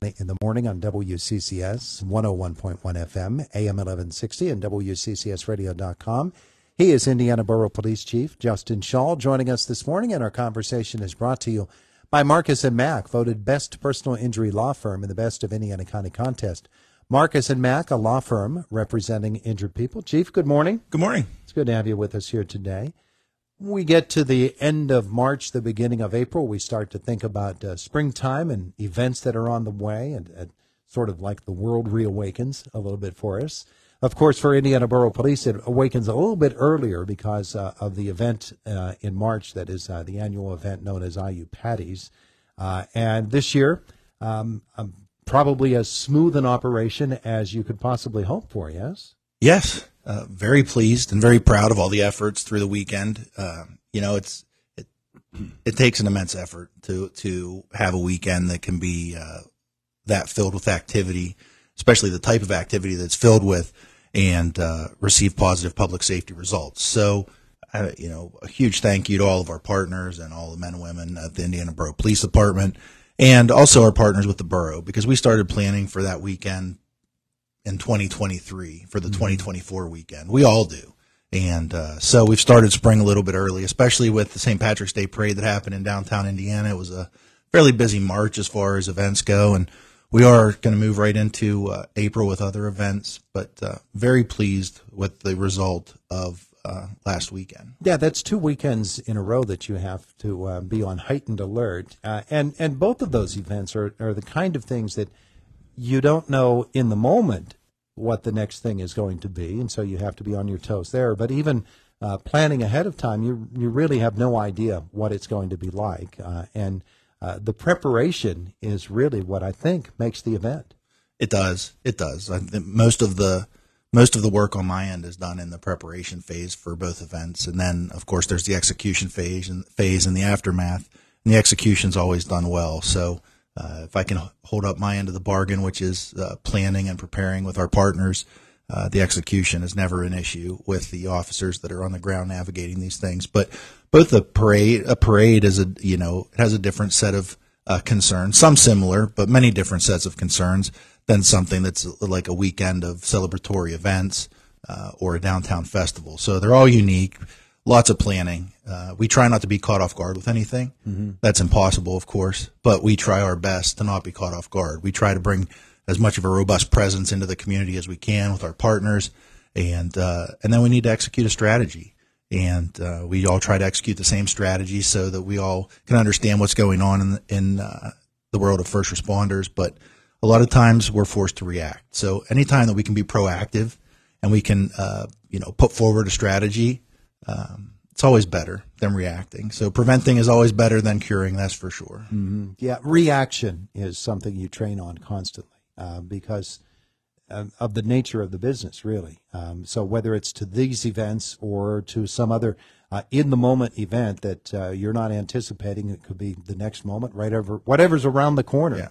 In the morning on WCCS 101.1 FM, AM 1160, and WCCSradio.com. He is Indiana Borough Police Chief Justin Schawl joining us this morning, and our conversation is brought to you by Marcus & Mack, voted best personal injury law firm in the Best of Indiana County contest. Marcus & Mack, a law firm representing injured people. Chief, good morning. Good morning. It's good to have you with us here today. We get to the end of March, the beginning of April, we start to think about springtime and events that are on the way, and sort of like the world reawakens a little bit for us. Of course, for Indiana Borough Police, it awakens a little bit earlier because of the event in March that is the annual event known as IU Patties. And this year, probably as smooth an operation as you could possibly hope for, yes? Yes. Very pleased and very proud of all the efforts through the weekend. It takes an immense effort to have a weekend that can be that filled with activity, especially the type of activity that's filled with, and receive positive public safety results. So, a huge thank you to all of our partners and all the men and women at the Indiana Borough Police Department, and also our partners with the Borough, because we started planning for that weekend in 2023 for the 2024 weekend. We all do. And so we've started spring a little bit early, especially with the St. Patrick's Day Parade that happened in downtown Indiana. It was a fairly busy March as far as events go, and we are going to move right into April with other events, but very pleased with the result of last weekend. Yeah, that's 2 weekends in a row that you have to be on heightened alert. And both of those events are the kind of things that you don't know in the moment what the next thing is going to be, and so you have to be on your toes there. But even planning ahead of time, you really have no idea what it's going to be like. And the preparation is really what I think makes the event. It does. It does. I think most of the work on my end is done in the preparation phase for both events, and then of course there's the execution phase and the aftermath. And the execution's always done well. So if I can hold up my end of the bargain, which is planning and preparing with our partners, the execution is never an issue with the officers that are on the ground navigating these things. But both a parade is it has a different set of concerns, some similar, but many different sets of concerns than something that's like a weekend of celebratory events or a downtown festival. So they're all unique. Lots of planning. We try not to be caught off guard with anything. Mm-hmm. That's impossible, of course, but we try our best to not be caught off guard. We try to bring as much of a robust presence into the community as we can with our partners, and then we need to execute a strategy. And we all try to execute the same strategy so that we all can understand what's going on in the world of first responders. But a lot of times we're forced to react. So anytime that we can be proactive and we can put forward a strategy, it's always better than reacting. So preventing is always better than curing, that's for sure. Mm-hmm. Yeah, reaction is something you train on constantly because of the nature of the business, really. So whether it's to these events or to some other in-the-moment event that you're not anticipating, it could be the next moment, whatever's around the corner,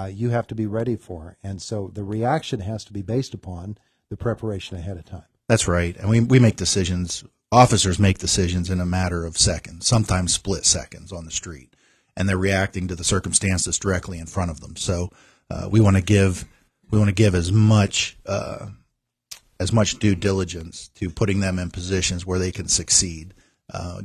you have to be ready for. And so the reaction has to be based upon the preparation ahead of time. That's right. And we make decisions. Officers make decisions in a matter of seconds, sometimes split seconds on the street, and they're reacting to the circumstance that's directly in front of them. So we want to give as much due diligence to putting them in positions where they can succeed,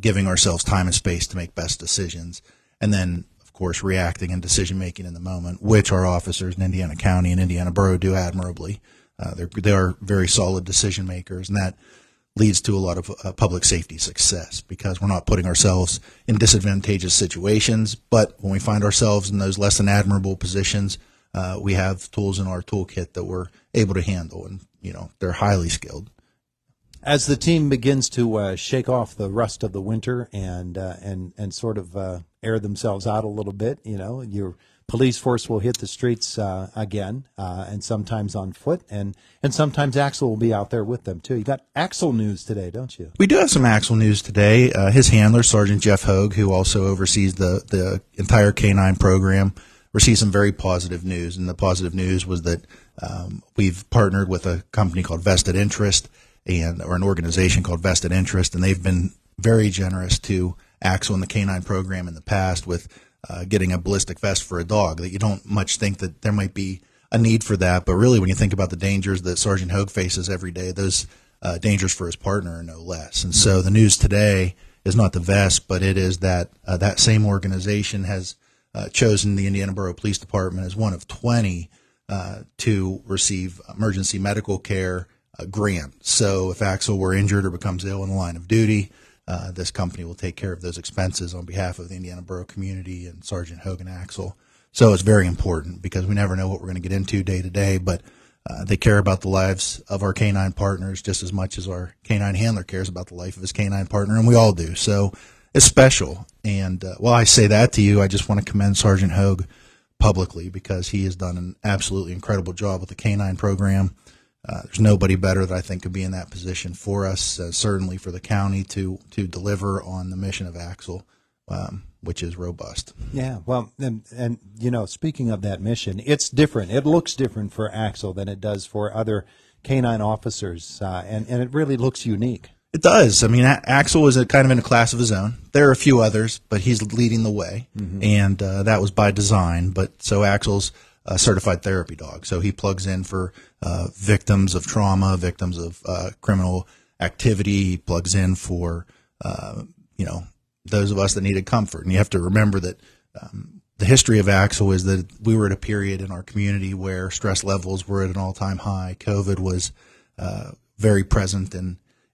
giving ourselves time and space to make best decisions, and then of course reacting and decision making in the moment, which our officers in Indiana County and Indiana Borough do admirably. They are very solid decision makers, and that leads to a lot of public safety success because we're not putting ourselves in disadvantageous situations. But when we find ourselves in those less than admirable positions, we have tools in our toolkit that we're able to handle, and they're highly skilled. As the team begins to shake off the rust of the winter and sort of air themselves out a little bit, your police force will hit the streets again, and sometimes on foot, and sometimes Axel will be out there with them, too. You got Axel news today, don't you? We do have some Axel news today. His handler, Sergeant Jeff Hogue, who also oversees the entire K9 program, received some very positive news, and the positive news was that we've partnered with a company called Vested Interest, or an organization called Vested Interest, and they've been very generous to Axel and the K9 program in the past with getting a ballistic vest for a dog, that you don't much think that there might be a need for that. But really, when you think about the dangers that Sergeant Hogue faces every day, those dangers for his partner are no less. And so the news today is not the vest, but it is that that same organization has chosen the Indiana Borough Police Department as one of 20 to receive emergency medical care grant. So if Axel were injured or becomes ill in the line of duty, this company will take care of those expenses on behalf of the Indiana Borough community and Sergeant Hogue and Axel. So it's very important because we never know what we're going to get into day to day, but they care about the lives of our K9 partners just as much as our K9 handler cares about the life of his K9 partner, and we all do. So it's special. And while I say that to you, I just want to commend Sergeant Hogue publicly because he has done an absolutely incredible job with the K9 program. There's nobody better that I think could be in that position for us, certainly for the county to deliver on the mission of Axel, which is robust. Yeah, well, and you know, speaking of that mission, it's different. It looks different for Axel than it does for other K9 officers, and it really looks unique. It does. I mean, Axel is kind of in a class of his own. There are a few others, but he's leading the way, and that was by design. But so Axel's a certified therapy dog, so he plugs in for victims of trauma, victims of criminal activity. He plugs in for those of us that needed comfort. And you have to remember that the history of Axel is that we were at a period in our community where stress levels were at an all-time high. COVID was very present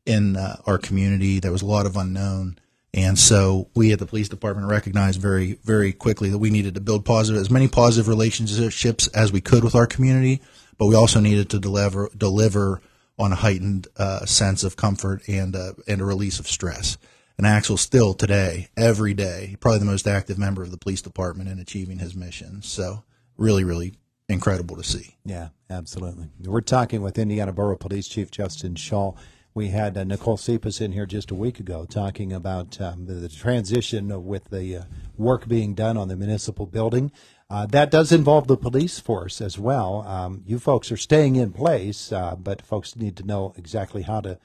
in our community. There was a lot of unknown. And so we at the police department recognized very, very quickly that we needed to build as many positive relationships as we could with our community, but we also needed to deliver on a heightened sense of comfort and a release of stress. And Axel still today, every day, probably the most active member of the police department in achieving his mission. So really, really incredible to see. Yeah, absolutely. We're talking with Indiana Borough Police Chief Justin Schawl. We had Nicole Cepas in here just a week ago talking about the transition with the work being done on the municipal building. That does involve the police force as well. You folks are staying in place, but folks need to know exactly how to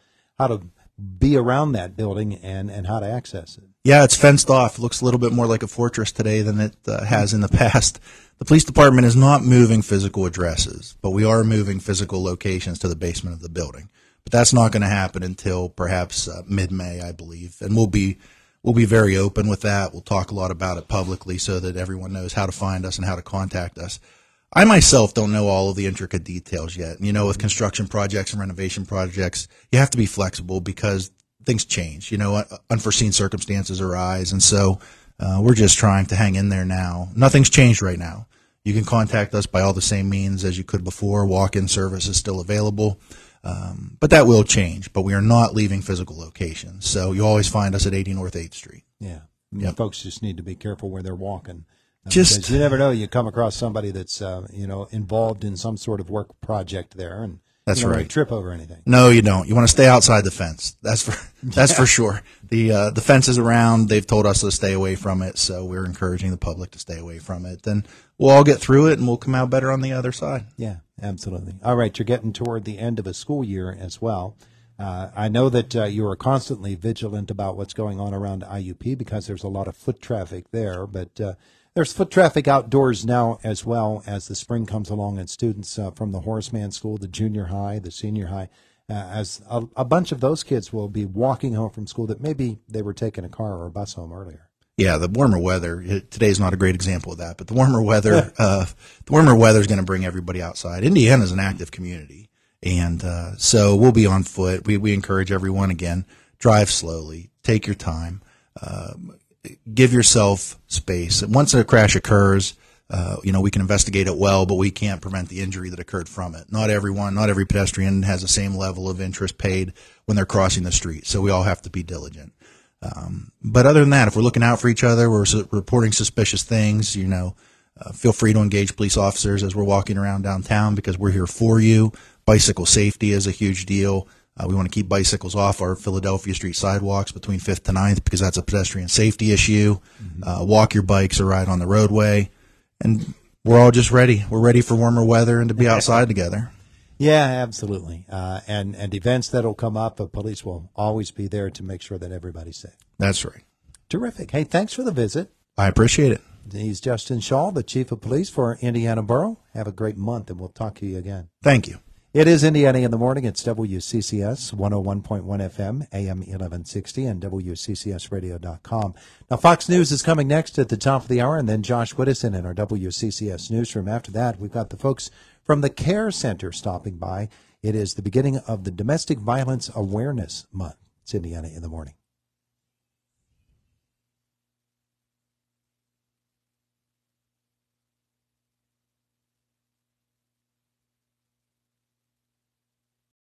be around that building and how to access it. Yeah, it's fenced off. It looks a little bit more like a fortress today than it has in the past. The police department is not moving physical addresses, but we are moving physical locations to the basement of the building. But that's not going to happen until perhaps mid-May, I believe. And we'll be very open with that. We'll talk a lot about it publicly so that everyone knows how to find us and how to contact us. I myself don't know all of the intricate details yet. You know, with construction projects and renovation projects, you have to be flexible because things change. You know, unforeseen circumstances arise. And so we're just trying to hang in there now. Nothing's changed right now. You can contact us by all the same means as you could before. Walk-in service is still available. But that will change, but we are not leaving physical locations. So you always find us at 80 North 8th Street. Yeah. Yep. Folks just need to be careful where they're walking. Because you never know. You come across somebody that's, involved in some sort of work project there and that's you don't right. want to trip over anything. No, you don't. You want to stay outside the fence. That's for sure. The fence is around. They've told us to stay away from it. So we're encouraging the public to stay away from it. Then we'll all get through it and we'll come out better on the other side. Yeah. Absolutely. All right, you're getting toward the end of a school year as well. I know that you are constantly vigilant about what's going on around IUP because there's a lot of foot traffic there, but there's foot traffic outdoors now as well as the spring comes along and students from the Horseman School, the junior high, the senior high, as a bunch of those kids will be walking home from school that maybe they were taking a car or a bus home earlier. Yeah, the warmer weather. Today's not a great example of that, but the warmer weather, is going to bring everybody outside. Indiana is an active community, and so we'll be on foot. We encourage everyone again: drive slowly, take your time, give yourself space. Once a crash occurs, we can investigate it well, but we can't prevent the injury that occurred from it. Not every pedestrian has the same level of interest paid when they're crossing the street, so we all have to be diligent. But other than that, if we're looking out for each other, we're reporting suspicious things, feel free to engage police officers as we're walking around downtown because we're here for you. Bicycle safety is a huge deal. We want to keep bicycles off our Philadelphia Street sidewalks between 5th to 9th because that's a pedestrian safety issue. Walk your bikes or ride on the roadway. And we're all just ready. We're ready for warmer weather and to be outside together. Yeah, absolutely. And events that'll come up, police will always be there to make sure that everybody's safe. That's right. Terrific. Hey, thanks for the visit. I appreciate it. He's Justin Schawl, the Chief of Police for Indiana Borough. Have a great month, and we'll talk to you again. Thank you. It is Indiana in the Morning. It's WCCS 101.1 FM, AM 1160, and WCCSradio.com. Now, Fox News is coming next at the top of the hour, and then Josh Whittison in our WCCS newsroom. After that, we've got the folks from the Care Center stopping by. It is the beginning of the Domestic Violence Awareness Month. It's Indiana in the Morning.